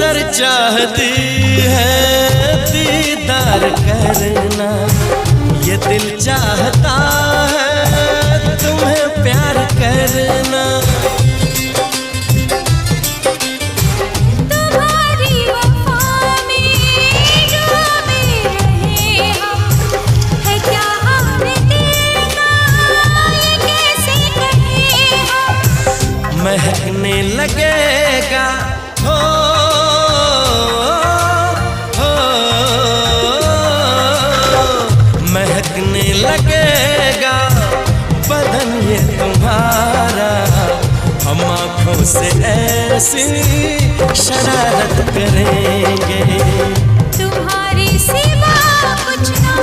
नजर चाहती है दीदार करना, ये दिल चाहता है तुम्हें प्यार करना। तुम्हारी वफा में डूबे रहे हम, है क्या हाल दिल का ये कैसे कहें हम। महकने लगेगा हो महकने लगेगा बदन ये तुम्हारा, हम आँखों से ऐसी शरारत करेंगे। तुम्हारी सिवा कुछ ना